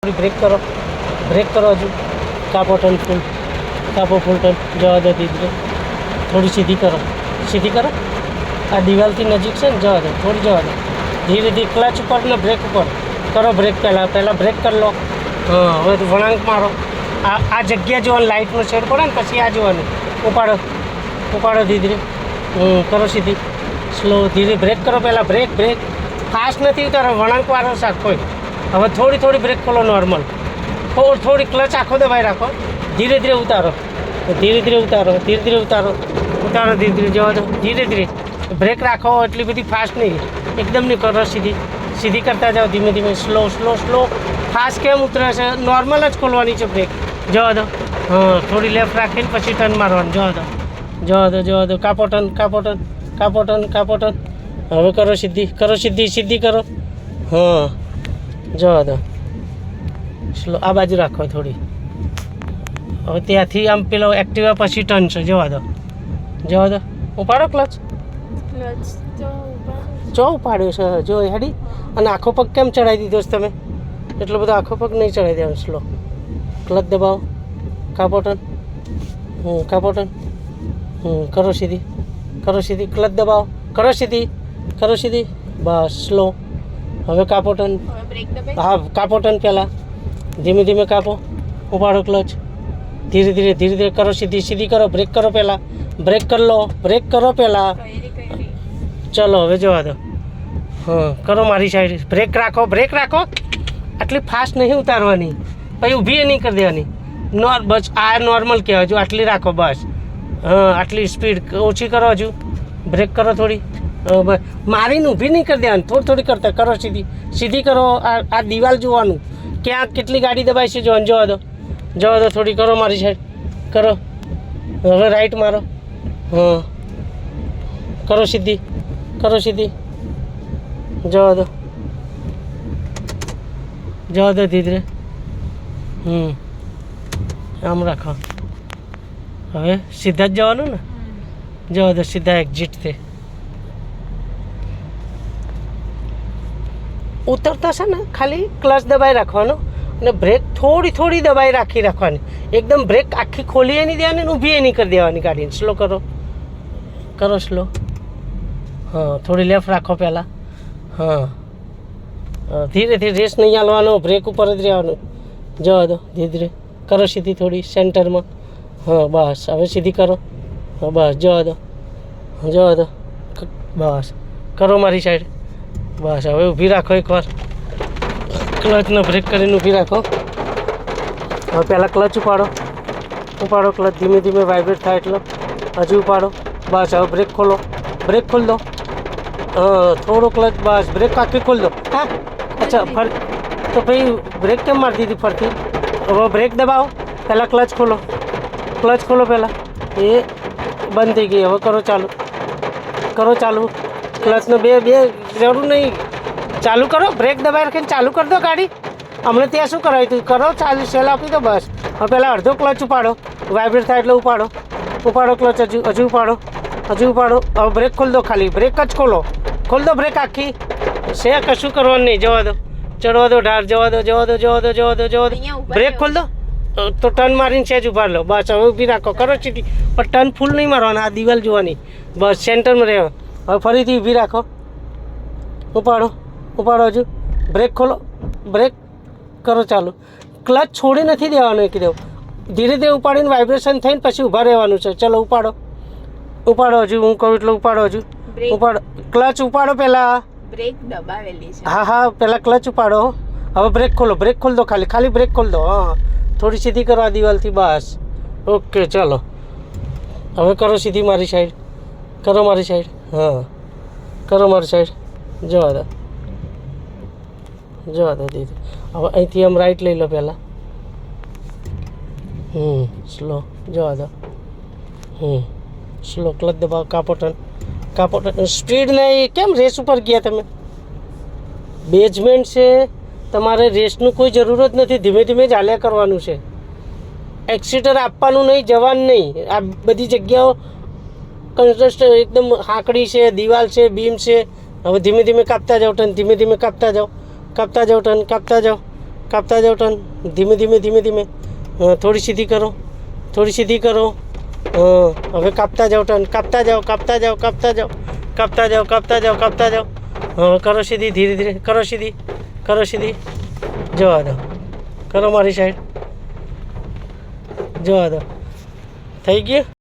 Break करो हजू कापो turn full कापो full turn जवा दो धीरे थोड़ी सीधी करो आ दीवार थी नजीक से जवा दो थोड़ी जवा दो धीरे धीरे क्लच ऊपर ने ब्रेक ऊपर करो ब्रेक पहला ब्रेक कर लो हाँ हवे तो वळांक मारो आ जग्या जो लाइट में शेड पड़े ने पछी आ जोवानुं उपाड़ो धीरे धीरे करो सीधी स्लो धीरे ब्रेक करो पहला ब्रेक फास्ट नहीं उतारो वळांक वाळो साथ कोई हवे थोड़ी ब्रेक खोलो नॉर्मल थोड़ी क्लच आखो दबाई राखो धीरे धीरे उतारो उतारो धीरे जवा दो धीरे ब्रेक राखो एटली बधी फास्ट नहीं एकदम नहीं करो सीधी करता जाओ धीमे धीमे स्लो फास्ट केम उतरे छे नॉर्मल ज खोलवानी छे ब्रेक जवा दो हाँ थोड़ी लेफ्ट राखीने पछी टर्न मारवानुं जवा दो कापो टर्न हवे करो सीधी करो हाँ जवा दो स्लो आ बाजू राखो थोड़ी हवे त्याथी आम पेलो एक्टिवा पछी टर्न छे जवा दो उपाड़ो क्लच चो उपाड्यो छे जो हेडी अने आखो पग केम चढ़ाई दीधो छे तमे एटलो बधो आखो पग नहीं चढ़ाई देवानो स्लो क्लच दबाओ कापो टर्न करो सीधी क्लच दबाओ करो सीधी बस स्लो हवे कापो टर्न हाँ कापो टर्न पहला धीमे कापो उपाड़ो क्लच धीरे धीरे करो सीधी करो ब्रेक करो पहला ब्रेक करो पहला चलो हवे जवा दो हाँ करो मारी साइड ब्रेक राखो आटली फास्ट नहीं उतारवानी पछी ऊभी नहीं कर देवानी बस आ नॉर्मल कहेवाय जो आटली राखो बस हाँ आटली स्पीड ओછી करो हजू ब्रेक करो थोड़ी मारीने ऊभी नहीं कर देवानी थोड़ी करता करो सीधी करो आ दीवाल जोवानुं क्या केटली गाड़ी दबाई छे जवा दो थोड़ी करो मारी साइड करो हवे राइट मारो हाँ करो सीधी जवा दो धीरे आम राखो हवे सीधा ज जवानुं ने जवा दो सीधा एक्जिट थे उतरता है ना खाली क्लच दबाई राखवानो ने ब्रेक थोड़ी दबाई राखवानी एकदम ब्रेक आखी खोली नहीं देवानी ऊभी नहीं कर देवानी गाड़ी स्लो करो स्लो हाँ थोड़ी लेफ्ट राखो पहला हाँ धीरे रेस नहीं हालवानो ब्रेक ऊपर ज रहेवानुं जवा दो धीरे करो सीधी थोड़ी सेंटर में हाँ बस हवे सीधी करो हाँ बस जवा दो बस करो मारी साइड बस हवे ऊभी राखो एक बार क्लच ने ब्रेक करीने ऊभी राखो हवे पहला क्लच उपाड़ो क्लच धीमे वाइब्रेट थाय एटले हजू उपाड़ो बस हवे ब्रेक खोल दो थोड़ो क्लच बस ब्रेक आखी खोल दो हाँ अच्छा फर तो भाई ब्रेक केम मार दी थी फरती हवे ब्रेक दबाओ पहला क्लच खोलो पहला ये बंद थी गई हवे करो चालू क्लच ने बे जरूर नहीं चालू करो ब्रेक दबाई रखीने चालू कर दो गाड़ी हमने त्या शू कराव्युं हतुं करो चालू सेल आपी दो बस हवे पहला अर्धो क्लच उपाड़ो वाइब्रेट थाय एटले उपाड़ो क्लच हजू उपाड़ो हवे ब्रेक खोल दो खाली ब्रेक ज खोल दो ब्रेक आखी से कशुं करवानुं नहीं जवा दो चढ़वा दो ढार जवा दो ब्रेक खोल दो तो टर्न मारीने सेज उभार लो बस हवे ऊभी राखो करो सीधी पर टर्न फूल नहीं मारवाना आ दीवाल जोवानी बस सेंटर में रहेवा हवे फरीथी ऊभी राखो उपाड़ो हजू ब्रेक खोलो ब्रेक करो चालू क्लच छोड़ी नहीं देवानो एकदम धीरे उपाड़ीने वाइब्रेशन थईने पछी ऊभा रहेवानुं छे चलो उपाड़ो हजू हूँ कहूँ एटले उपाड़ो हजू उपाड़ो क्लच उपाड़ो पहला ब्रेक दबावेली छे हाँ पहला क्लच उपाड़ो हवे ब्रेक खोल दो खाली ब्रेक खोल दो हाँ थोड़ी सीधी करो आ दीवाल थी बस ओके चलो हवे करो सीधी मारी साइड हाँ करो मारी साइड जवा दो दीदी हवे अहींथी आम राइट लई लो पहला स्लो जवा दो स्लो क्लच दबाओ कापो टर्न स्पीड नहीं केम रेस पर गया तमे बेजमेंट से तमारे रेसनु कोई जरूरत नहीं धीमे ज हाल्या करवानुं छे एक्सीटर आपवानुं नहीं जवानुं नहीं आ बधी जग्याओ कंस्ट्रक्शन एकदम हाकड़ी से दीवाल से बीम से हवे धीमे कापता जाओ टर्न धीमे कापता जाओ टर्न कापता કાપતા જાઓ ટર્ન, ધીમે ધીમે ધીમે ધીમે. થોડી સીધી કરો, થોડી સીધી કરો. હવે કાપતા જાઓ ટર્ન, કાપતા જાઓ, કાપતા જાઓ, કાપતા જાઓ, કાપતા જાઓ, કાપતા જાઓ, કાપતા જાઓ. હવે કરો સીધી, ધીરે ધીરે કરો સીધી, કરો સીધી. જવા દો, કરો મારી સાઈડ, જવા દો. થઈ ગયું.